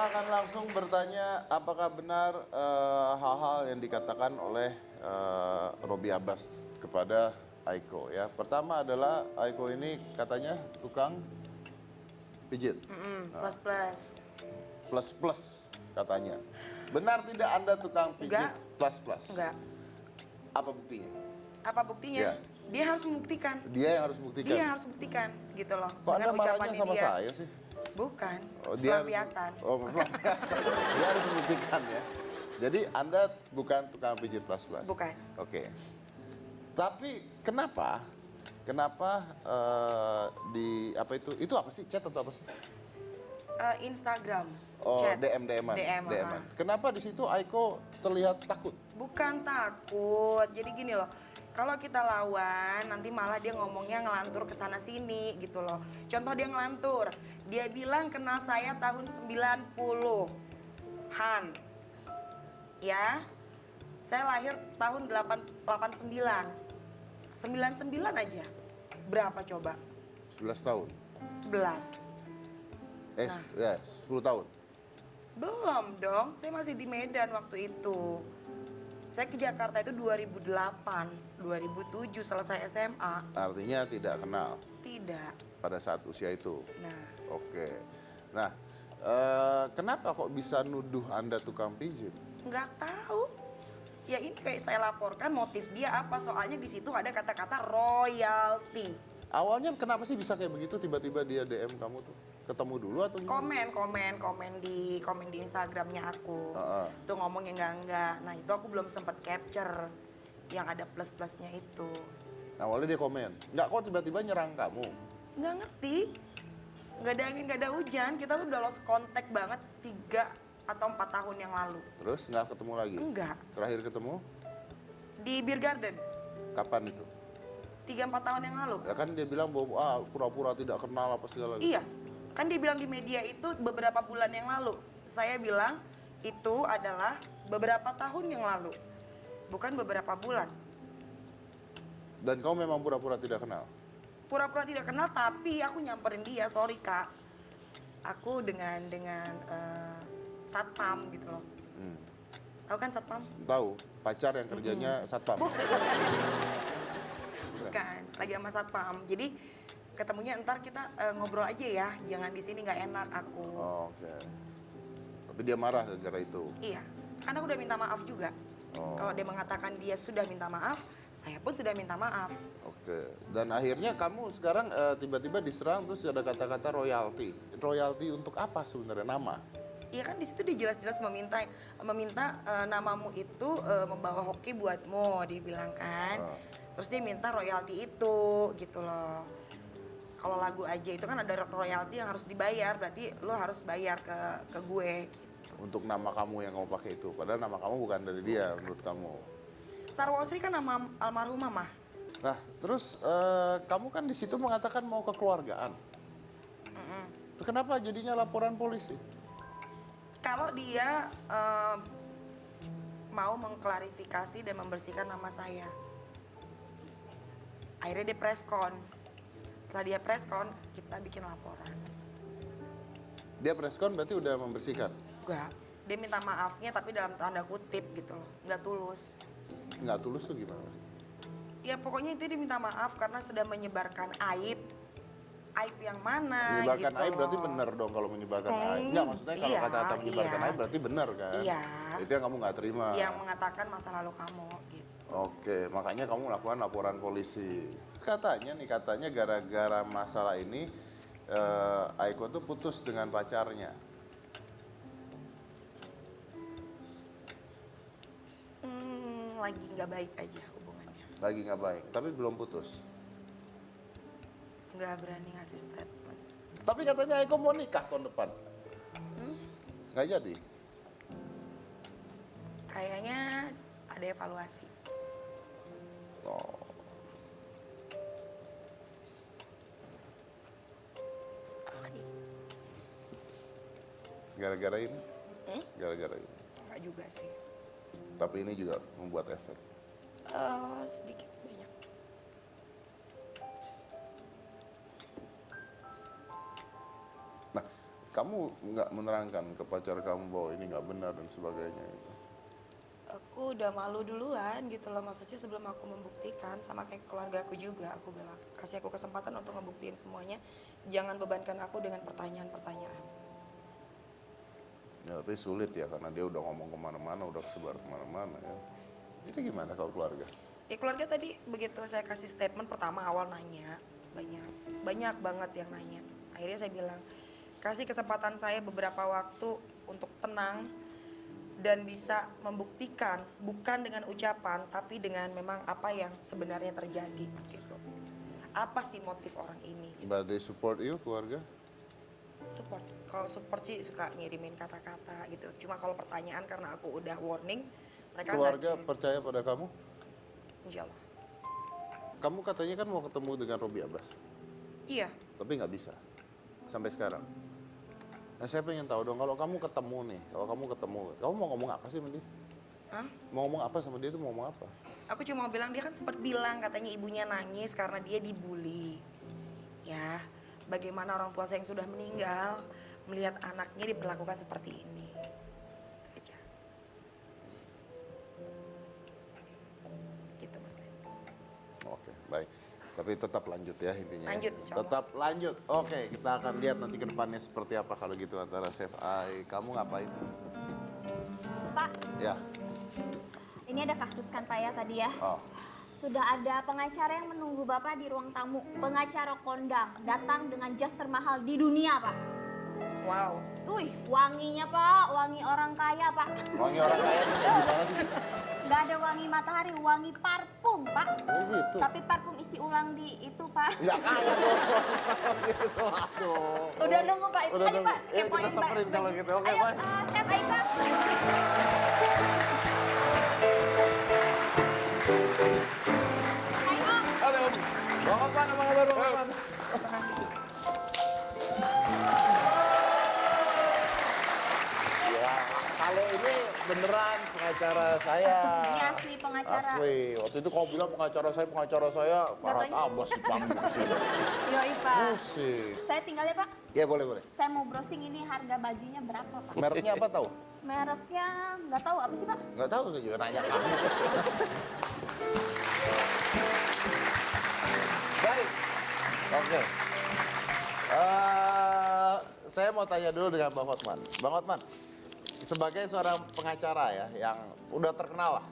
akan langsung bertanya apakah benar hal-hal yang dikatakan oleh Robby Abbas kepada Aiko ya. Pertama adalah Aiko ini katanya tukang pijit. Plus. Plus katanya. Benar tidak Anda tukang pijit plus? Enggak. Apa buktinya? Apa buktinya? Ya. Dia harus membuktikan. Dia yang harus buktikan. Dia harus buktikan, gitu loh. Kok Anda marahnya sama dia. saya sih? Bukan. Oh, dia Pelampiasan. Oh, pelampiasan. Dia harus membuktikan ya. Jadi Anda bukan tukang pijit plus? Bukan. Oke. Tapi kenapa di apa itu? Itu apa sih? Chat atau apa sih? Instagram. Oh, Chat. DM-an. Kenapa di situ Aiko terlihat takut? Bukan takut. Jadi gini loh. Kalau kita lawan, nanti malah dia ngomongnya ngelantur ke sana sini gitu loh. Contoh dia ngelantur. Dia bilang kenal saya tahun 90-an. Ya. Saya lahir tahun 89. 99 aja. Berapa coba? 11 tahun. 11. Nah. Ya, 10 tahun. Belum dong, saya masih di Medan waktu itu. Saya ke Jakarta itu 2008, 2007 selesai SMA. Artinya tidak kenal Tidak. pada saat usia itu. Nah, Oke. Nah, kenapa kok bisa nuduh Anda tukang pijit? nggak tahu. Ya ini kayak saya laporkan motif dia apa, soalnya di situ ada kata-kata royalty. Awalnya kenapa sih bisa kayak begitu tiba-tiba dia DM kamu tuh? Ketemu dulu atau gimana? Komen di Instagramnya aku. Tuh ngomongnya enggak. Nah itu aku belum sempet capture yang ada plus-plusnya itu. Awalnya dia komen, nggak kok tiba-tiba nyerang kamu? Nggak ngerti. Nggak ada angin, nggak ada hujan. Kita tuh udah lost contact banget 3 atau 4 tahun yang lalu. Terus nggak ketemu lagi? Enggak. Terakhir ketemu? Di Beer Garden. Kapan itu? 3-4 tahun yang lalu. Ya kan dia bilang bahwa pura-pura tidak kenal apa segala. Iya. Kan dia bilang di media itu beberapa bulan yang lalu. Saya bilang itu adalah beberapa tahun yang lalu. Bukan beberapa bulan. Dan kau memang pura-pura tidak kenal? Pura-pura tidak kenal tapi aku nyamperin dia, sorry kak. Aku dengan satpam gitu loh. Tahu kan satpam? Tahu, pacar yang kerjanya satpam. Bukan, lagi sama satpam. Jadi ketemunya ntar kita ngobrol aja ya, jangan di sini nggak enak aku. Oh, oke. Tapi dia marah gara-gara itu. Iya, karena aku udah minta maaf juga. Kalau dia mengatakan dia sudah minta maaf, saya pun sudah minta maaf. Oke. Dan akhirnya kamu sekarang tiba-tiba diserang terus ada kata-kata royalty. Royalty untuk apa sebenarnya nama? Iya kan di situ dia jelas-jelas meminta namamu itu membawa hoki buatmu, dibilang kan. Terus dia minta royalti itu gitu loh. Kalau lagu aja itu kan ada royalti yang harus dibayar, berarti lo harus bayar ke gue gitu. Untuk nama kamu yang kamu pakai itu, padahal nama kamu bukan dari dia menurut kamu. Sarwasri kan nama almarhumah mah. Nah, terus kamu kan di situ mengatakan mau kekeluargaan. Kenapa jadinya laporan polisi? Kalau dia mau mengklarifikasi dan membersihkan nama saya. Akhirnya dia preskon. Setelah dia preskon, kita bikin laporan. Dia preskon berarti udah membersihkan? Enggak. Dia minta maafnya tapi dalam tanda kutip gitu loh. Nggak tulus. Nggak tulus tuh gimana? Ya pokoknya itu dia minta maaf karena sudah menyebarkan aib. Aib yang mana menyebarkan gitu aib loh. berarti benar dong kalau menyebarkan aib. Enggak, maksudnya kalau kata-kata menyebarkan aib berarti benar kan? Iya. Itu yang kamu nggak terima. Yang mengatakan masa lalu kamu gitu. Oke, makanya kamu lakukan laporan polisi. Katanya gara-gara masalah ini Aiko tuh putus dengan pacarnya. Lagi nggak baik aja hubungannya. Lagi nggak baik, tapi belum putus. Nggak berani ngasih statement. Tapi katanya Aiko mau nikah tahun depan. Nggak jadi? Kayaknya ada evaluasi. Oh. Gara-gara ini? Gara-gara ini? Enggak juga sih. Tapi ini juga membuat efek. Sedikit banyak. Nah, kamu nggak menerangkan ke pacar kamu bahwa ini nggak benar dan sebagainya gitu? Aku udah malu duluan gitu loh, maksudnya sebelum aku membuktikan, sama kayak keluarga aku juga, aku bilang kasih aku kesempatan untuk ngebuktiin semuanya, jangan bebankan aku dengan pertanyaan-pertanyaan. Ya, tapi sulit ya karena dia udah ngomong kemana-mana, udah sebar kemana-mana ya. Jadi gimana kalau keluarga? Ya keluarga tadi begitu saya kasih statement pertama awal nanya, banyak banget yang nanya. Akhirnya saya bilang, kasih kesempatan saya beberapa waktu untuk tenang dan bisa membuktikan bukan dengan ucapan tapi dengan memang apa yang sebenarnya terjadi gitu. Apa sih motif orang ini? But they support you, keluarga? Support. Kalau support sih suka ngirimin kata-kata gitu. Cuma kalau pertanyaan karena aku udah warning, mereka Keluarga nggak kirim. percaya pada kamu? Insya Allah. Kamu katanya kan mau ketemu dengan Robi Abbas, Iya. tapi nggak bisa sampai sekarang. Nah, saya pengen tahu dong, kalau kamu ketemu nih, kamu mau ngomong apa sih sama dia? Hah? Mau ngomong apa sama dia tuh, mau ngomong apa? Aku cuma bilang, dia kan sempat bilang katanya ibunya nangis karena dia dibully. Ya, bagaimana orang tua saya yang sudah meninggal melihat anaknya diperlakukan seperti ini. Itu aja. Gitu Mas Len. Oke, baik. Tapi tetap lanjut ya intinya. Lanjut, insya Allah. Tetap lanjut. Oke, kita akan lihat nanti ke depannya seperti apa kalau gitu antara Chef Ai. Kamu ngapain? Pak, Ya. ini ada kasus kan Pak ya tadi ya? Oh. Sudah ada pengacara yang menunggu Bapak di ruang tamu. Pengacara kondang datang dengan jas termahal di dunia Pak. Wow. Wih, wanginya Pak, wangi orang kaya Pak. Wangi orang kaya itu gimana sih? Gak ada wangi matahari, wangi parfum Pak. Oh gitu. Tapi parfum isi ulang di itu Pak. Ya kaya dong. Gitu, aduh. Udah nunggu Pak, itu Udah tadi nunggu. Pak. Yuk, kita samperin kalau gitu. Oke, Ayo, bye. Chef Aika. Hai Om. Halo Om. Bang Otman, apa kabar Bang Otman? Ya, kalau ini beneran pengacara saya. Ini asli pengacara. Asli. Waktu itu kau bilang pengacara saya Farhad Katanya. Abbas dipanggil ke sini. Yoi Pak. Musik. Saya tinggal ya Pak. Ya boleh boleh. Saya mau browsing ini harga bajunya berapa Pak? Mereknya apa tahu? Mereknya nggak tahu apa sih Pak? Nggak tahu, saya juga nanya kamu. Baik. Oke. Saya mau tanya dulu dengan Bang Hotman. Bang Hotman, sebagai seorang pengacara ya yang udah terkenal lah,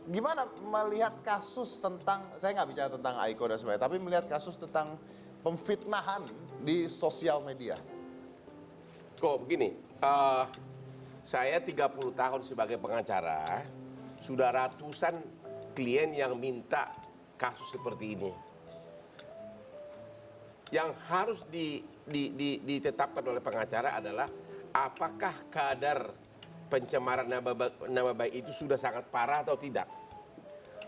gimana melihat kasus tentang, saya nggak bicara tentang Aiko dan sebagainya, tapi melihat kasus tentang pemfitnahan di sosial media? Kok begini, saya 30 tahun sebagai pengacara, sudah ratusan klien yang minta kasus seperti ini. Yang harus ditetapkan oleh pengacara adalah apakah kadar pencemaran nama baik itu sudah sangat parah atau tidak.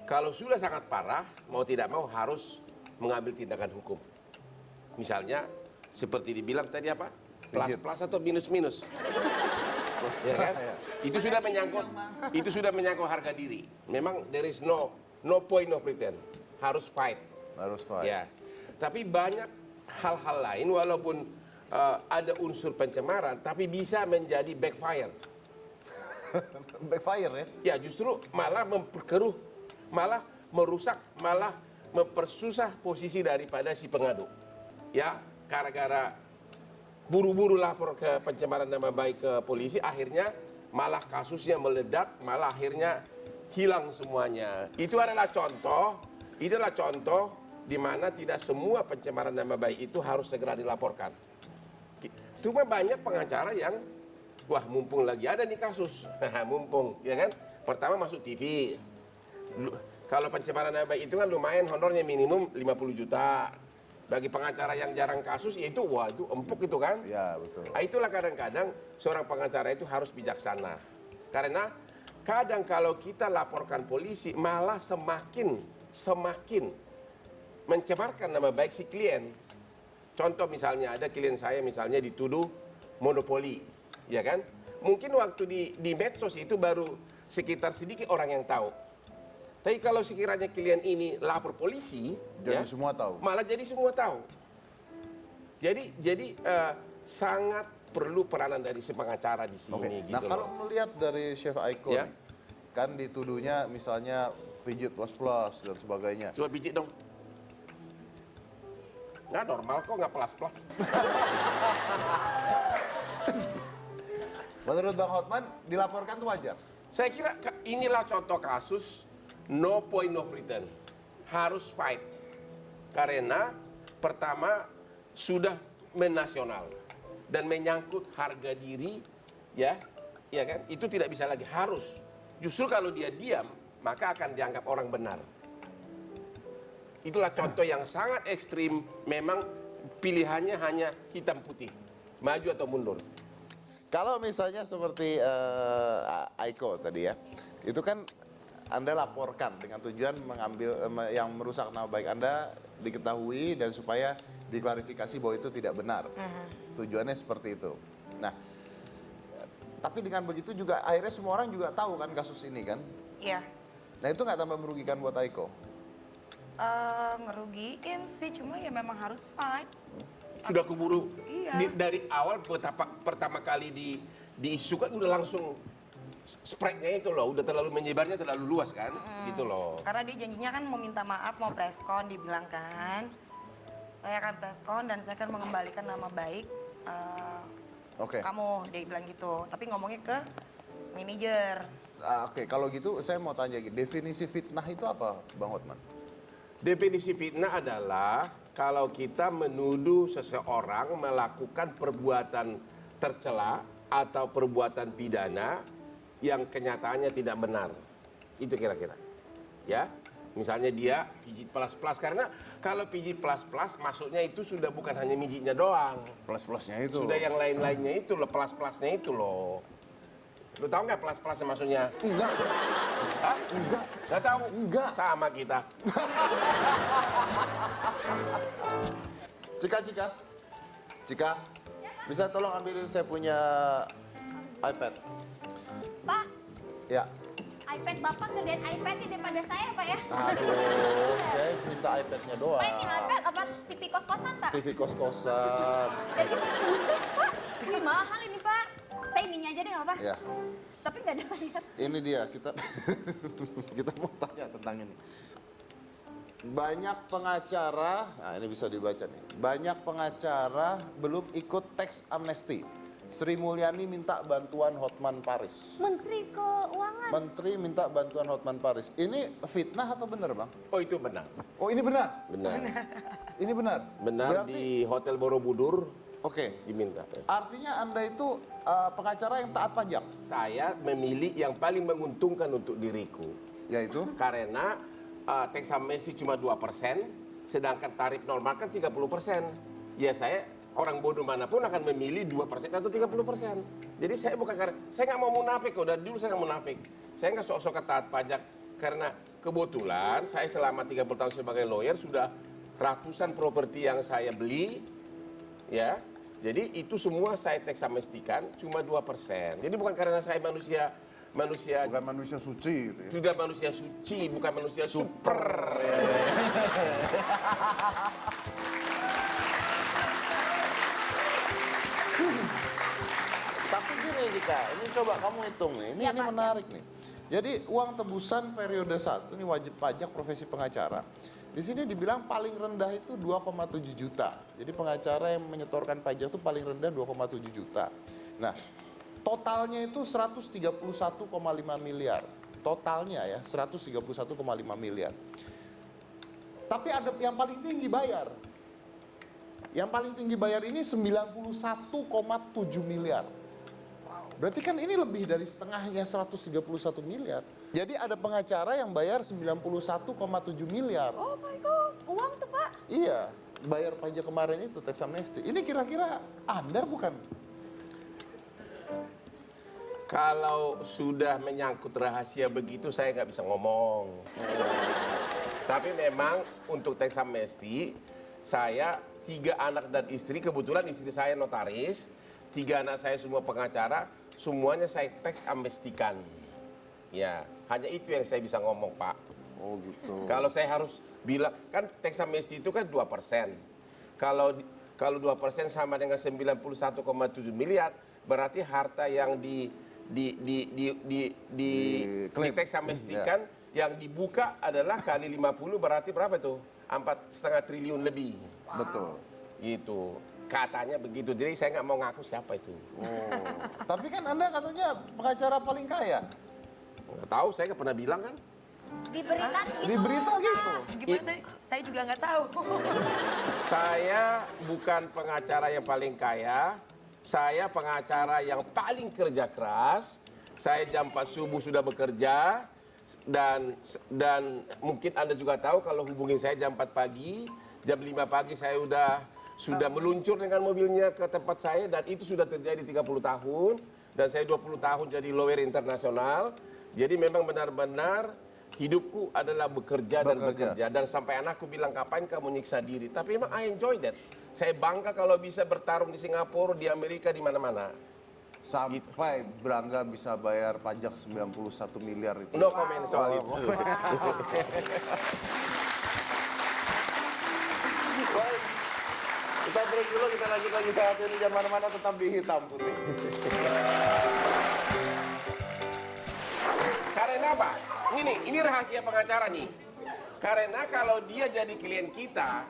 Kalau sudah sangat parah, mau tidak mau harus mengambil tindakan hukum. Misalnya seperti dibilang tadi apa? Plus atau minus. Ya kan? Itu sudah menyangkut harga diri. Memang there is no point no pretend. Harus fight. Harus fight. Ya. Tapi banyak hal-hal lain walaupun ada unsur pencemaran tapi bisa menjadi backfire. Backfire ya? Ya justru malah memperkeruh, malah merusak, malah mempersusah posisi daripada si pengadu. Ya, gara-gara buru-buru lapor ke pencemaran nama baik ke polisi, akhirnya malah kasusnya meledak, malah akhirnya hilang semuanya. Itu adalah contoh di mana tidak semua pencemaran nama baik itu harus segera dilaporkan. Cuma banyak pengacara yang, wah mumpung lagi ada nih kasus, mumpung, ya kan? Pertama masuk TV. Kalau pencemaran nama baik itu kan lumayan, honornya minimum 50 juta. Bagi pengacara yang jarang kasus, ya itu, wah itu empuk itu kan? Ya betul. Nah, itulah kadang-kadang seorang pengacara itu harus bijaksana. Karena kadang kalau kita laporkan polisi, malah semakin mencemarkan nama baik si klien. Contoh misalnya ada klien saya misalnya dituduh monopoli, ya kan? Mungkin waktu di medsos itu baru sekitar sedikit orang yang tahu. Tapi kalau sekiranya klien ini lapor polisi, Jadi ya, semua tahu. malah jadi semua tahu. Jadi sangat perlu peranan dari si pengacara di sini. Oke. Gitu Nah kalau loh. melihat dari Chef Aiko Ya. nih, kan dituduhnya misalnya pijit plus-plus dan sebagainya. Coba pijit dong. Nggak normal kok, nggak plus-plus. Menurut Bang Hotman, dilaporkan itu wajar? Saya kira inilah contoh kasus no point of return. Harus fight. Karena pertama sudah menasional dan menyangkut harga diri, ya kan? Itu tidak bisa lagi, harus. Justru kalau dia diam, maka akan dianggap orang benar. Itulah contoh yang sangat ekstrim. Memang pilihannya hanya hitam putih, maju atau mundur. Kalau misalnya seperti Aiko tadi ya, itu kan Anda laporkan dengan tujuan mengambil yang merusak nama baik Anda diketahui dan supaya diklarifikasi bahwa itu tidak benar. Tujuannya seperti itu. Nah, tapi dengan begitu juga akhirnya semua orang juga tahu kan kasus ini kan. Iya. Nah itu nggak tambah merugikan buat Aiko? Ngerugiin sih, cuma ya memang harus fight. Sudah keburu Iya. dari awal pertama kali diisukan udah langsung spreadnya itu loh, udah terlalu menyebarnya terlalu luas kan, gitu loh. Karena dia janjinya kan mau minta maaf, mau preskon, dibilang kan. Saya akan preskon dan saya akan mengembalikan nama baik Oke. kamu, dia bilang gitu. Tapi ngomongnya ke manajer. Oke, kalau gitu saya mau tanya lagi, definisi fitnah itu apa Bang Hotman? Definisi fitnah adalah kalau kita menuduh seseorang melakukan perbuatan tercela atau perbuatan pidana yang kenyataannya tidak benar. Itu kira-kira. Ya. Misalnya dia pijit plus-plus, karena kalau pijit plus-plus maksudnya itu sudah bukan hanya mijitnya doang. Plus-plusnya itu. Sudah yang lain-lainnya itu loh, plus-plusnya itu loh. Lu tahu nggak plus-plusnya maksudnya? Enggak. Hah? Enggak. Nggak tahu? Enggak. Sama kita. Cika, bisa tolong ambilin saya punya iPad? Pak, Ya. iPad Bapak gedean iPad-nya daripada saya, Pak ya. Aduh, saya minta iPad-nya doang. Pak, ini iPad apa TV kos-kosan, Pak? TV kos-kosan. Jadi buset, Pak. Wih, mahal ini, Pak. Saya ininya aja deh, nggak apa? Ya, Tapi nggak ada lihat. ini dia kita kita mau tanya tentang ini. Banyak pengacara, nah ini bisa dibaca nih. Banyak pengacara belum ikut teks amnesti. Sri Mulyani minta bantuan Hotman Paris. Menteri Keuangan. Menteri minta bantuan Hotman Paris. Ini fitnah atau benar, Bang? Oh itu benar. Oh, ini benar. Benar. Ini benar. Benar. Berarti, Di Hotel Borobudur oke. diminta. Artinya Anda itu pengacara yang taat pajak, Saya memilih yang paling menguntungkan untuk diriku. yaitu Karena teks amnesti cuma 2%, sedangkan tarif normal kan 30%. Ya saya orang bodoh manapun akan memilih 2% atau 30%. Jadi saya bukan karena saya nggak mau munafik kok, dari dulu saya nggak munafik. Saya nggak sok-sok taat pajak karena kebetulan saya selama 30 tahun sebagai lawyer sudah ratusan properti yang saya beli, ya. Jadi itu semua saya teks amnestikan cuma 2%. Jadi bukan karena saya manusia bukan manusia suci gitu ya. sudah manusia suci, bukan manusia super. Tapi gini Dika, ini coba kamu hitung nih, ini Ya, Pak, menarik nih. Jadi uang tebusan periode 1, ini wajib pajak profesi pengacara. Di sini dibilang paling rendah itu 2,7 juta. Jadi pengacara yang menyetorkan pajak itu paling rendah 2,7 juta. Nah, totalnya itu 131,5 miliar. Totalnya ya, 131,5 miliar. Tapi ada yang paling tinggi bayar. Yang paling tinggi bayar ini 91,7 miliar. Berarti kan ini lebih dari setengahnya 131 miliar. Jadi ada pengacara yang bayar 91,7 miliar. Oh my God, uang tuh, Pak. Iya, bayar pajak kemarin itu teks amnesti. Ini kira-kira Anda bukan? Kalau sudah menyangkut rahasia begitu saya nggak bisa ngomong. Tapi memang untuk teks amnesti, saya 3 anak dan istri, kebetulan istri saya notaris, 3 anak saya semua pengacara, semuanya saya teks amnestikan. Ya, hanya itu yang saya bisa ngomong, Pak. Oh gitu. Kalau saya harus bilang, kan teks amnesti itu kan 2%. Kalau Kalau 2% sama dengan 91,7 miliar, berarti harta yang Klaim. teks amnestikan yang dibuka adalah kali 50 berarti berapa itu? 4,5 triliun lebih. Betul. Gitu. Katanya begitu. Jadi saya nggak mau ngaku siapa itu. Oh. Tapi kan Anda katanya pengacara paling kaya. Nggak tahu, saya nggak pernah bilang kan. Di berita gitu. Di berita gitu. Gimana tadi? Saya juga nggak tahu. Saya bukan pengacara yang paling kaya. Saya pengacara yang paling kerja keras. Saya jam 4 subuh sudah bekerja. Dan mungkin Anda juga tahu kalau hubungi saya jam 4 pagi. Jam 5 pagi saya sudah meluncur dengan mobilnya ke tempat saya. Dan itu sudah terjadi 30 tahun. Dan saya 20 tahun jadi lawyer internasional. Jadi memang benar-benar hidupku adalah bekerja dan bekerja. Dan sampai anakku bilang, kapan kamu nyiksa diri? Tapi memang I enjoy that. Saya bangga kalau bisa bertarung di Singapura, di Amerika, di mana-mana. Sampai Brangga bisa bayar pajak 91 miliar itu. No comment soal itu. Baik. Kita break dulu, kita lanjut lagi saat ini. Jangan mana-mana, tetap di Hitam Putih. Karena apa? Ini rahasia pengacara nih. Karena kalau dia jadi klien kita,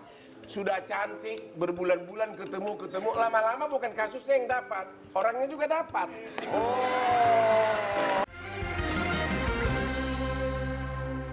sudah cantik, berbulan-bulan ketemu, lama-lama bukan kasusnya yang dapat, orangnya juga dapat. Oh.